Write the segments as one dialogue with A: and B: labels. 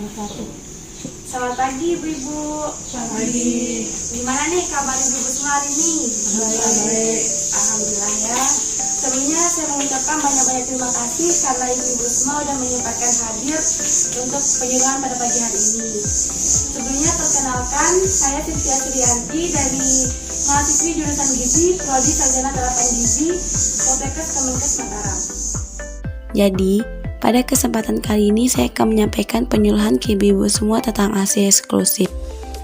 A: wabarakatuh.
B: Selamat pagi Ibu-Ibu.
A: Selamat pagi.
B: Gimana nih kabar Ibu-Ibu semua hari ini?
A: Baik.
B: Alhamdulillah ya. Sebelumnya saya mengucapkan banyak-banyak terima kasih karena Ibu-Ibu semua sudah menyempatkan hadir untuk penyuluhan pada pagi hari ini. Sebelumnya perkenalkan, saya Cynthia Suryanti dari mahasiswi jurusan Gizi, Prodi Sarjana Terapan Gizi, Poltekkes Kemenkes Mataram.
C: Jadi, pada kesempatan kali ini saya akan menyampaikan penyuluhan ke ibu-ibu semua tentang ASI eksklusif.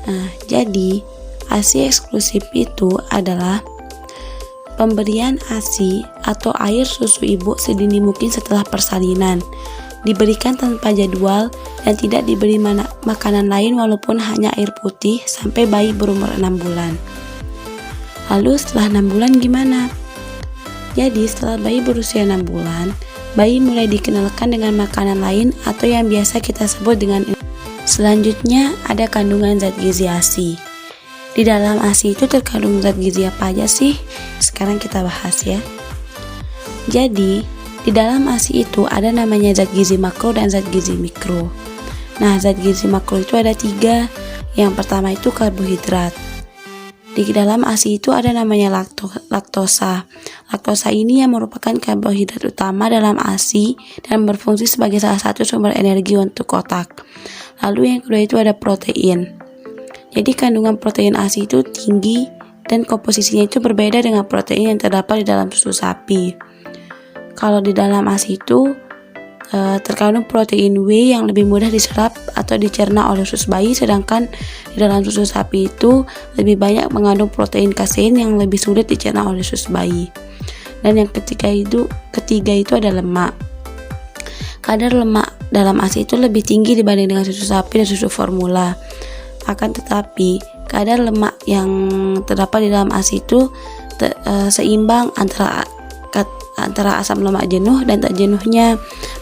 C: Nah, jadi ASI eksklusif itu adalah pemberian ASI atau air susu ibu sedini mungkin setelah persalinan. Diberikan tanpa jadwal dan tidak diberi makanan lain walaupun hanya air putih sampai bayi berumur 6 bulan. Lalu setelah 6 bulan gimana? Jadi setelah bayi berusia 6 bulan, bayi mulai dikenalkan dengan makanan lain atau yang biasa kita sebut dengan. Selanjutnya ada kandungan zat gizi ASI. Di dalam ASI itu terkandung zat gizi apa aja sih? Sekarang kita bahas ya. Jadi di dalam ASI itu ada namanya zat gizi makro dan zat gizi mikro. Nah, zat gizi makro itu ada 3. Yang pertama itu karbohidrat. Di dalam ASI itu ada namanya laktosa. Laktosa ini yang merupakan karbohidrat utama dalam ASI dan berfungsi sebagai salah satu sumber energi untuk otak. Lalu yang kedua itu ada protein. Jadi kandungan protein ASI itu tinggi dan komposisinya itu berbeda dengan protein yang terdapat di dalam susu sapi. Kalau di dalam ASI itu terkandung protein W yang lebih mudah diserap atau dicerna oleh usus bayi, sedangkan di dalam susu sapi itu lebih banyak mengandung protein kasein yang lebih sulit dicerna oleh usus bayi. Dan yang ketiga itu ada lemak. Kadar lemak dalam ASI itu lebih tinggi dibanding dengan susu sapi dan susu formula. Akan tetapi kadar lemak yang terdapat di dalam ASI itu seimbang antara asam lemak jenuh dan tak jenuhnya,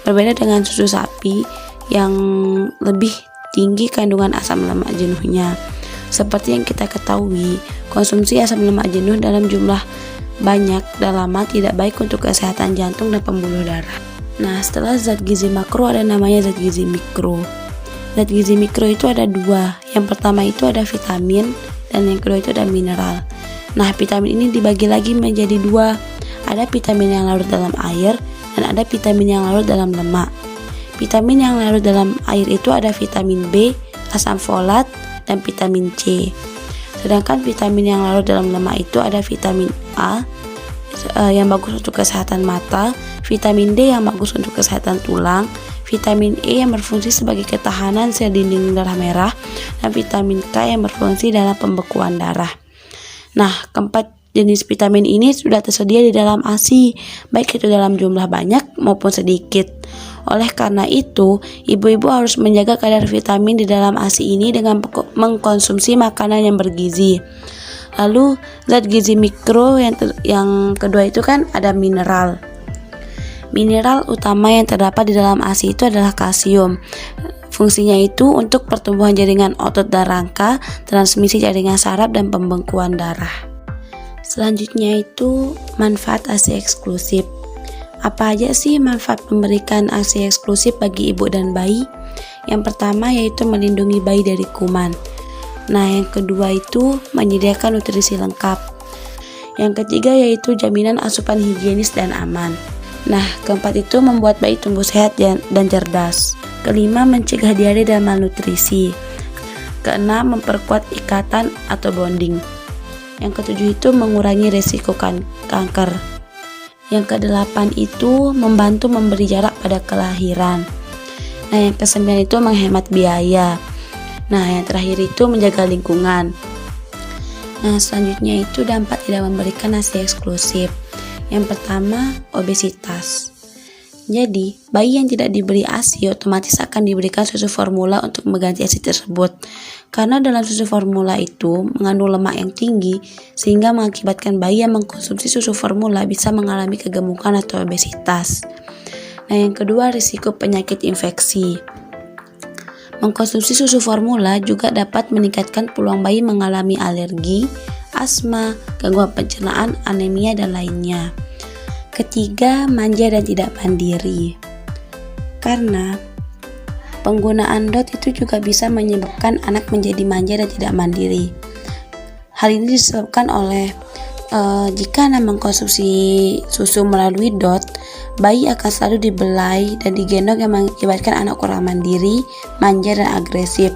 C: berbeda dengan susu sapi yang lebih tinggi kandungan asam lemak jenuhnya. Seperti yang kita ketahui, konsumsi asam lemak jenuh dalam jumlah banyak dan lama tidak baik untuk kesehatan jantung dan pembuluh darah. Nah, setelah zat gizi makro ada namanya zat gizi mikro. Zat gizi mikro itu ada 2. Yang pertama itu ada vitamin dan yang kedua itu ada mineral. Nah, vitamin ini dibagi lagi menjadi 2. Ada vitamin yang larut dalam air dan ada vitamin yang larut dalam lemak. Vitamin yang larut dalam air itu ada vitamin B, asam folat, dan vitamin C. Sedangkan vitamin yang larut dalam lemak itu ada vitamin A yang bagus untuk kesehatan mata, vitamin D yang bagus untuk kesehatan tulang, vitamin E yang berfungsi sebagai ketahanan sel dinding darah merah, dan vitamin K yang berfungsi dalam pembekuan darah. Nah, keempat jenis vitamin ini sudah tersedia di dalam ASI, baik itu dalam jumlah banyak maupun sedikit. Oleh karena itu, ibu-ibu harus menjaga kadar vitamin di dalam ASI ini dengan mengkonsumsi makanan yang bergizi. Lalu zat gizi mikro yang kedua itu kan ada mineral. Mineral utama yang terdapat di dalam ASI itu adalah kalsium. Fungsinya itu untuk pertumbuhan jaringan otot dan rangka, transmisi jaringan saraf dan pembekuan darah. Selanjutnya itu manfaat ASI eksklusif. Apa aja sih manfaat memberikan ASI eksklusif bagi ibu dan bayi? Yang pertama yaitu melindungi bayi dari kuman. Nah, yang kedua itu menyediakan nutrisi lengkap. Yang ketiga yaitu jaminan asupan higienis dan aman. Nah, keempat itu membuat bayi tumbuh sehat dan cerdas. Kelima, mencegah diare dan malnutrisi. Keenam, memperkuat ikatan atau bonding. Yang ketujuh itu mengurangi resiko kanker. Yang kedelapan itu membantu memberi jarak pada kelahiran. Nah, yang kesembilan itu menghemat biaya. Nah, yang terakhir itu menjaga lingkungan. Nah, selanjutnya itu dampak tidak memberikan ASI eksklusif. Yang pertama, obesitas. Jadi, bayi yang tidak diberi ASI otomatis akan diberikan susu formula untuk mengganti ASI tersebut. Karena dalam susu formula itu mengandung lemak yang tinggi, sehingga mengakibatkan bayi yang mengkonsumsi susu formula bisa mengalami kegemukan atau obesitas. Nah, yang kedua, risiko penyakit infeksi. Mengkonsumsi susu formula juga dapat meningkatkan peluang bayi mengalami alergi, asma, gangguan pencernaan, anemia, dan lainnya. Ketiga, manja dan tidak mandiri. Karena penggunaan DOT itu juga bisa menyebabkan anak menjadi manja dan tidak mandiri. Hal ini disebabkan oleh jika anak mengkonsumsi susu melalui DOT, bayi akan selalu dibelai dan digendong yang mengakibatkan anak kurang mandiri, manja, dan agresif.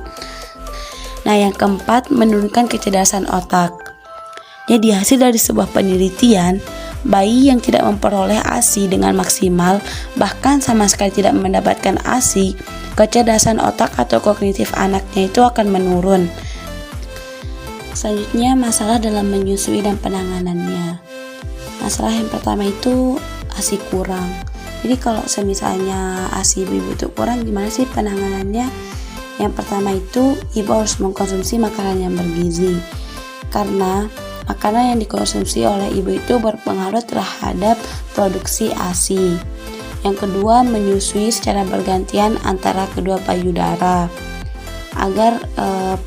C: Nah, yang keempat, menurunkan kecerdasan otak. Jadi hasil dari sebuah penelitian, bayi yang tidak memperoleh ASI dengan maksimal, bahkan sama sekali tidak mendapatkan ASI, kecerdasan otak atau kognitif anaknya itu akan menurun. Selanjutnya, masalah dalam menyusui dan penanganannya. Masalah yang pertama itu ASI kurang. Jadi kalau semisalnya ASI ibu itu kurang, gimana sih penanganannya? Yang pertama itu, ibu harus mengkonsumsi makanan yang bergizi, karena makanan yang dikonsumsi oleh ibu itu berpengaruh terhadap produksi ASI. Yang kedua, menyusui secara bergantian antara kedua payudara agar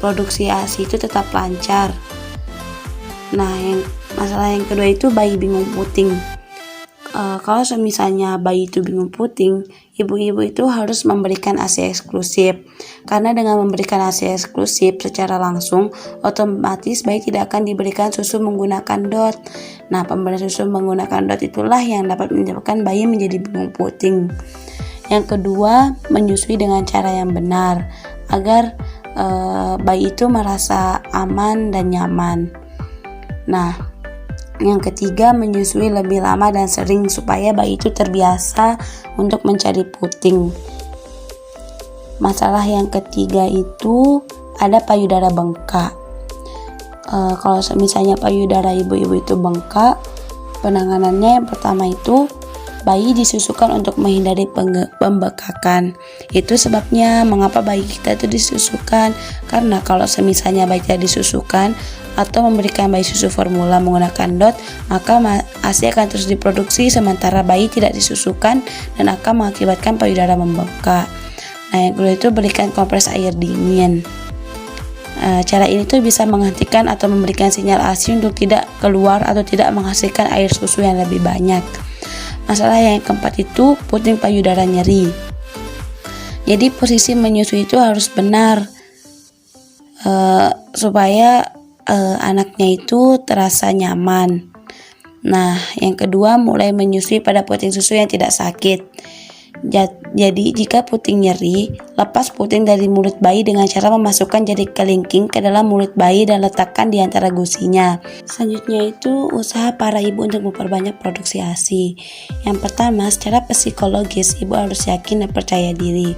C: produksi ASI itu tetap lancar. Nah, masalah yang kedua itu bayi bingung puting. Kalau misalnya bayi itu bingung puting, ibu-ibu itu harus memberikan ASI eksklusif. Karena dengan memberikan ASI eksklusif secara langsung, otomatis bayi tidak akan diberikan susu menggunakan DOT. Nah, pemberian susu menggunakan DOT itulah yang dapat menyebabkan bayi menjadi bingung puting. Yang kedua, menyusui dengan cara yang benar agar bayi itu merasa aman dan nyaman. Nah, yang ketiga, menyusui lebih lama dan sering supaya bayi itu terbiasa untuk mencari puting. Masalah yang ketiga itu ada payudara bengkak. Kalau misalnya payudara ibu-ibu itu bengkak, penanganannya yang pertama itu bayi disusukan untuk menghindari pembekakan. Itu sebabnya mengapa bayi kita itu disusukan, karena kalau misalnya bayi tidak disusukan atau memberikan bayi susu formula menggunakan DOT, maka ASI akan terus diproduksi sementara bayi tidak disusukan dan akan mengakibatkan payudara membengkak. Nah, yang kedua itu berikan kompres air dingin. Cara ini tuh bisa menghentikan atau memberikan sinyal ASI untuk tidak keluar atau tidak menghasilkan air susu yang lebih banyak. Masalah yang keempat itu puting payudara nyeri. Jadi posisi menyusui itu harus benar supaya anaknya itu terasa nyaman. Nah, yang kedua, mulai menyusui pada puting susu yang tidak sakit. Jadi jika puting nyeri, lepas puting dari mulut bayi dengan cara memasukkan jari kelingking ke dalam mulut bayi dan letakkan di antara gusinya. Selanjutnya itu usaha para ibu untuk memperbanyak produksi ASI. Yang pertama, secara psikologis ibu harus yakin dan percaya diri.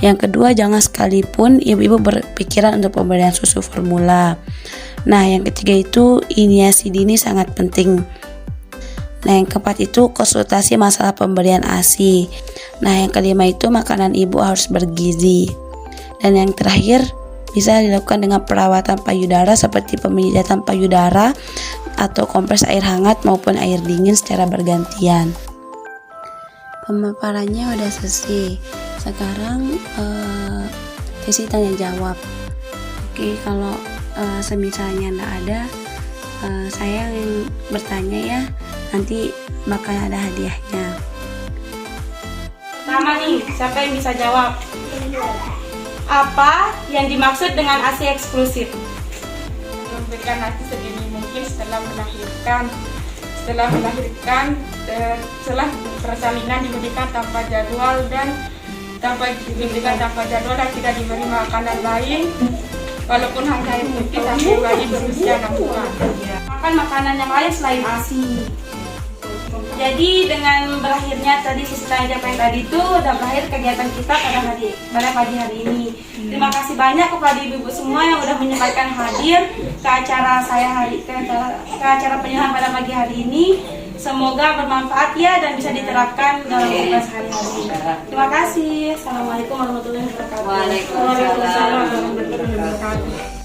C: Yang kedua, jangan sekalipun ibu-ibu berpikiran untuk pemberian susu formula. Nah, yang ketiga itu inisiasi dini sangat penting. Nah, yang keempat itu konsultasi masalah pemberian ASI. Nah, yang kelima itu makanan ibu harus bergizi. Dan yang terakhir bisa dilakukan dengan perawatan payudara seperti pemijatan payudara atau kompres air hangat maupun air dingin secara bergantian. Pemaparannya udah selesai. Sekarang sesi tanya jawab. Oke, kalau semisalnya enggak ada, saya yang bertanya ya, nanti bakal ada hadiahnya.
B: Pertama nih, siapa yang bisa jawab? Apa yang dimaksud dengan ASI eksklusif?
A: Memberikan ASI sedini mungkin setelah melahirkan, setelah persalinan diberikan tanpa jadwal dan tidak diberi makanan lain, walaupun hanya air putih sampai bayi berusia 6 bulan.
B: Makan makanan yang lain selain ASI. Jadi dengan berakhirnya tadi sesi tanya jawab yang tadi itu udah berakhir kegiatan kita pada pagi hari ini. Terima kasih banyak kepada ibu-ibu semua yang udah menyempatkan hadir ke acara ke acara penyerahan pada pagi hari ini. Semoga bermanfaat ya dan bisa diterapkan dalam kehidupan sehari-hari. Terima kasih. Assalamualaikum warahmatullahi wabarakatuh.
D: Waalaikumsalam.
A: Warahmatullahi wabarakatuh.